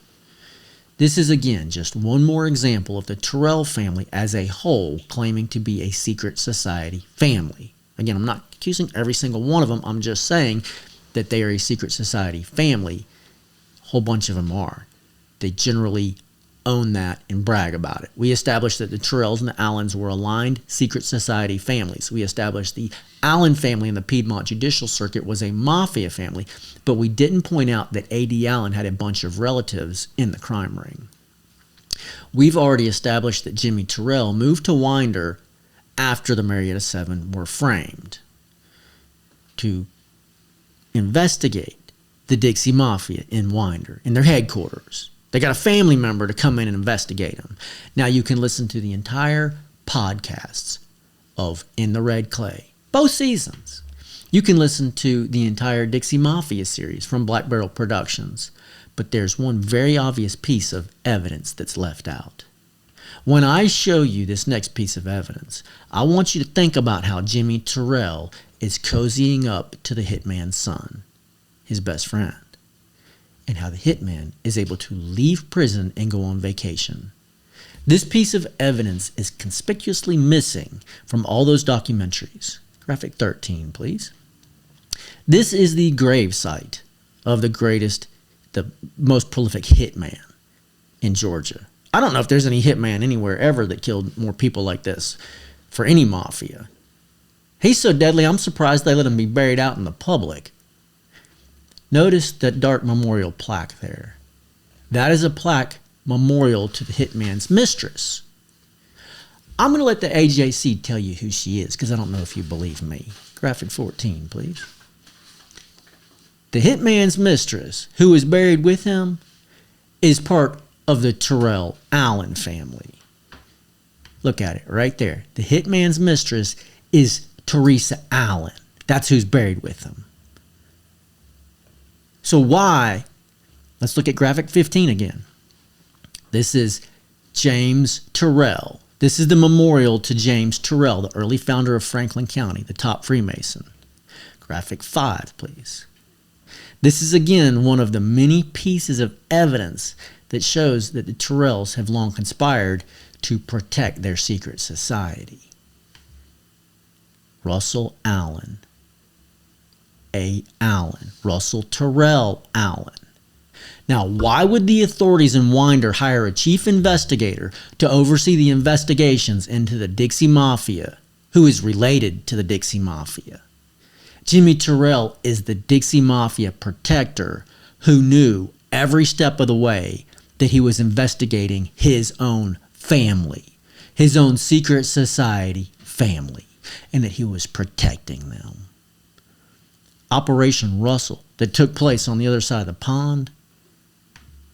This is, again, just one more example of the Terrell family as a whole claiming to be a secret society family. Again, I'm not accusing every single one of them. I'm just saying that they are a secret society family. A whole bunch of them are. They generally own that and brag about it. We established that the Terrells and the Allens were aligned secret society families. We established the Allen family in the Piedmont Judicial Circuit was a Mafia family, but we didn't point out that A.D. Allen had a bunch of relatives in the crime ring. We've already established that Jimmy Terrell moved to Winder after the Marietta Seven were framed to investigate the Dixie Mafia in Winder, in their headquarters. They got a family member to come in and investigate them. Now you can listen to the entire podcasts of In the Red Clay, both seasons. You can listen to the entire Dixie Mafia series from Black Barrel Productions. But there's one very obvious piece of evidence that's left out. When I show you this next piece of evidence, I want you to think about how Jimmy Terrell is cozying up to the hitman's son, his best friend, and how the hitman is able to leave prison and go on vacation. This piece of evidence is conspicuously missing from all those documentaries. Graphic 13, please. This is the gravesite of the most prolific hitman in Georgia. I don't know if there's any hitman anywhere ever that killed more people like this for any mafia. He's so deadly, I'm surprised they let him be buried out in the public. Notice that dark memorial plaque there. That is a plaque memorial to the hitman's mistress. I'm going to let the AJC tell you who she is because I don't know if you believe me. Graphic 14, please. The hitman's mistress, who is buried with him, is part of the Terrell Allen family. Look at it right there. The hitman's mistress is Teresa Allen. That's who's buried with him. So why? Let's look at graphic 15 again. This is James Terrell. This is the memorial to James Terrell, the early founder of Franklin County, the top Freemason. Graphic 5, please. This is again one of the many pieces of evidence that shows that the Terrells have long conspired to protect their secret society. Russell Allen. A. Allen. Russell Terrell Allen. Now, why would the authorities in Winder hire a chief investigator to oversee the investigations into the Dixie Mafia, who is related to the Dixie Mafia? Jimmy Terrell is the Dixie Mafia protector who knew every step of the way that he was investigating his own family, his own secret society family, and that he was protecting them. Operation Russell that took place on the other side of the pond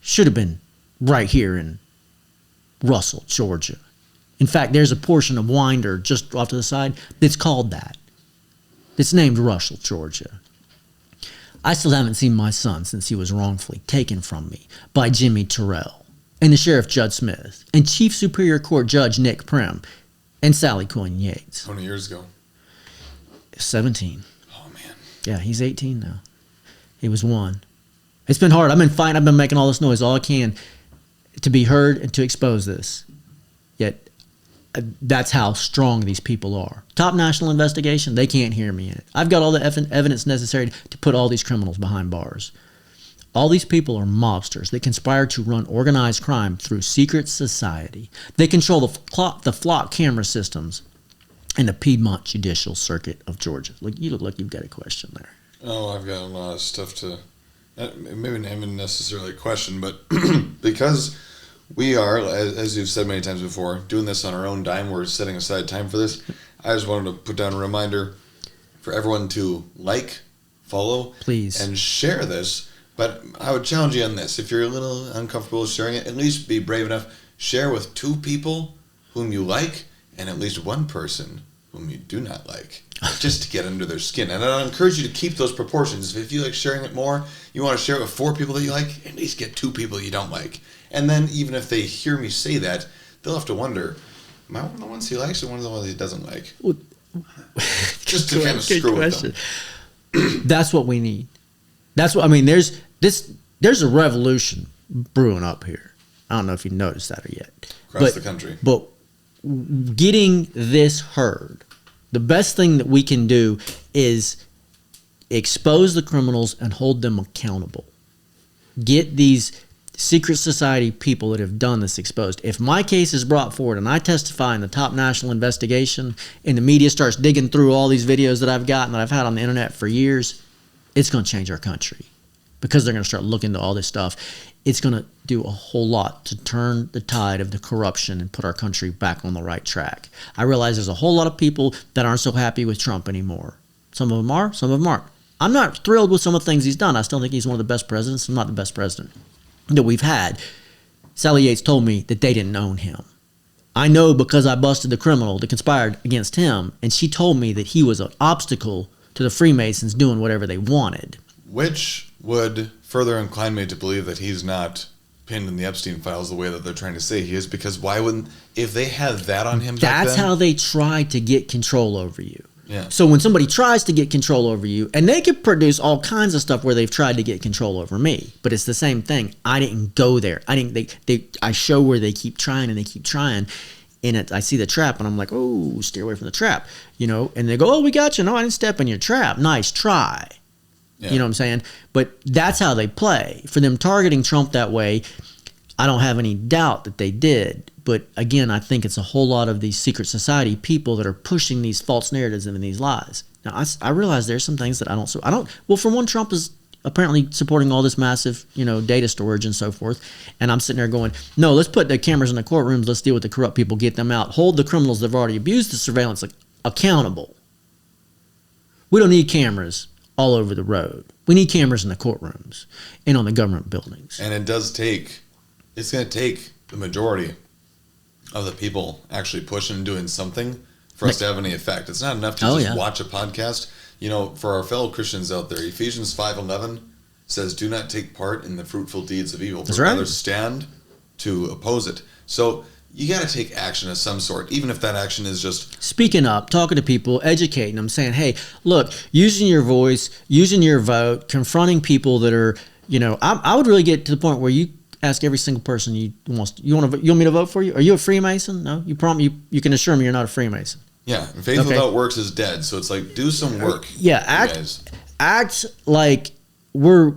should have been right here in Russell, Georgia. In fact, there's a portion of Winder just off to the side that's called that. It's named Russell, Georgia. I still haven't seen my son since he was wrongfully taken from me by Jimmy Terrell and the Sheriff Judd Smith and Chief Superior Court Judge Nick Prim and Sally Coyne Yates. How many years ago? 17. Oh, man. Yeah, he's 18 now. He was 1. It's been hard. I've been fighting. I've been making all this noise, all I can. to be heard and to expose this. Yet that's how strong these people are. Top national investigation, they can't hear me in it. I've got all the evidence necessary to put all these criminals behind bars. All these people are mobsters. They conspire to run organized crime through secret society. They control the flock camera systems in the Piedmont Judicial Circuit of Georgia. You look like you've got a question there. Oh, I've got a lot of stuff to, maybe not even necessarily a question, but because we are, as you've said many times before, doing this on our own dime, we're setting aside time for this. I just wanted to put down a reminder for everyone to like, follow, please, and share this. But I would challenge you on this. If you're a little uncomfortable sharing it, at least be brave enough. Share with 2 people whom you like and at least 1 person whom you do not like, just to get under their skin. And I encourage you to keep those proportions. If you like sharing it more, you want to share it with 4 people that you like, at least get 2 people you don't like. And then even if they hear me say that, they'll have to wonder, am I one of the ones he likes or one of the ones he doesn't like? Well, just to kind of screw with them. That's what we need. That's what I mean. There's a revolution brewing up here. I don't know if you noticed that or yet. Across the country. But getting this heard, the best thing that we can do is expose the criminals and hold them accountable. Get these secret society people that have done this exposed. If my case is brought forward and I testify in the top national investigation and the media starts digging through all these videos that I've gotten that I've had on the internet for years, it's going to change our country because they're going to start looking into all this stuff. It's going to do a whole lot to turn the tide of the corruption and put our country back on the right track. I realize there's a whole lot of people that aren't so happy with Trump anymore. Some of them are, some of them aren't. I'm not thrilled with some of the things he's done. I still think he's one of the best presidents. I'm not the best president that we've had. Sally Yates told me that they didn't own him. I know because I busted the criminal that conspired against him, and she told me that he was an obstacle to the Freemasons doing whatever they wanted. Which would further incline me to believe that he's not pinned in the Epstein files the way that they're trying to say he is, because why wouldn't, if they had that on him back That's then, how they try to get control over you. Yeah. So when somebody tries to get control over you, and they could produce all kinds of stuff where they've tried to get control over me, but it's the same thing. I didn't go there. I show where they keep trying and they keep trying. And I see the trap and I'm like, oh, steer away from the trap, and they go, oh, we got you. No, I didn't step in your trap. Nice try. Yeah. You know what I'm saying? But that's how they play. For them targeting Trump that way, I don't have any doubt that they did. But again, I think it's a whole lot of these secret society people that are pushing these false narratives and these lies. Now, I realize there's some things that I don't. Well, for one, Trump is apparently supporting all this massive, data storage and so forth. And I'm sitting there going, no, let's put the cameras in the courtrooms. Let's deal with the corrupt people, get them out, hold the criminals that have already abused the surveillance accountable. We don't need cameras all over the road. We need cameras in the courtrooms and on the government buildings. And it's going to take the majority of the people actually pushing and doing something for us to have any effect. It's not enough to just watch a podcast. For our fellow Christians out there, Ephesians 5:11 says, do not take part in the fruitful deeds of evil, but rather stand to oppose it. So you got to take action of some sort, even if that action is just speaking up, talking to people, educating them, saying, hey, look, using your voice, using your vote, confronting people that are, I would really get to the point where you ask every single person you want me to vote for you? Are you a Freemason? No, you can assure me you're not a Freemason. Yeah, and faith without works is dead. So it's like, do some work. Yeah, act like we're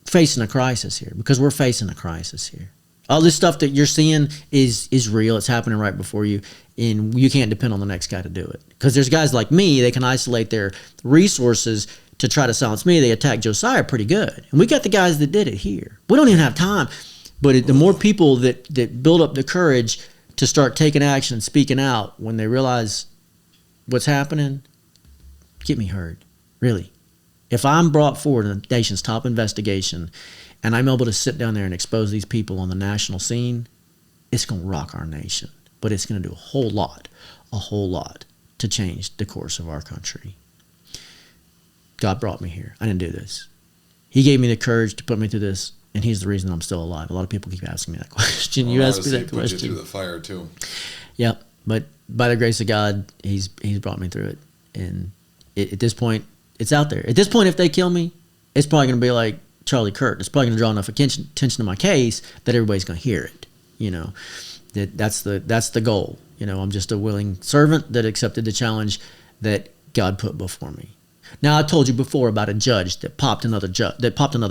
facing a crisis here, because we're facing a crisis here. All this stuff that you're seeing is real. It's happening right before you, and you can't depend on the next guy to do it. Because there's guys like me, they can isolate their resources to try to silence me. They attack Josiah pretty good. And we got the guys that did it here. We don't even have time. But the more people that build up the courage to start taking action and speaking out when they realize what's happening, get me heard. Really. If I'm brought forward in the nation's top investigation and I'm able to sit down there and expose these people on the national scene, it's going to rock our nation. But it's going to do a whole lot to change the course of our country. God brought me here. I didn't do this. He gave me the courage to put me through this, and he's the reason I'm still alive. A lot of people keep asking me that question. You asked me that question. Put you through the fire too. Yep. But by the grace of God, he's brought me through it. And at this point, it's out there. At this point, if they kill me, it's probably going to be like Charlie Kirk. It's probably going to draw enough attention to my case that everybody's going to hear it. You know, that's the goal. You know, I'm just a willing servant that accepted the challenge that God put before me. Now, I told you before about a judge that popped another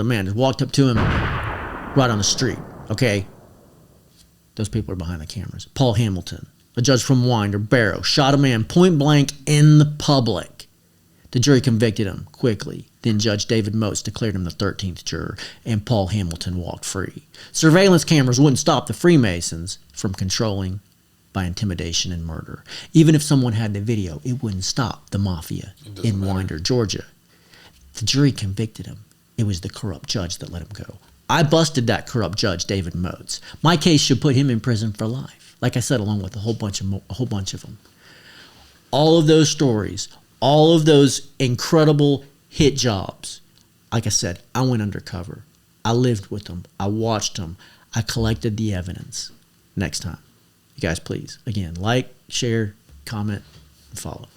man, that walked up to him right on the street. Okay, those people are behind the cameras. Paul Hamilton, a judge from Winder Barrow, shot a man point blank in the public. The jury convicted him quickly. Then Judge David Moats declared him the 13th juror, and Paul Hamilton walked free. Surveillance cameras wouldn't stop the Freemasons from controlling by intimidation and murder. Even if someone had the video, it wouldn't stop the Mafia in Winder, Georgia. The jury convicted him. It was the corrupt judge that let him go. I busted that corrupt judge, David Moats. My case should put him in prison for life. Like I said, along with a whole bunch of them. All of those stories, all of those incredible hit jobs. Like I said, I went undercover. I lived with them. I watched them. I collected the evidence. Next time, you guys please, again, like, share, comment, and follow.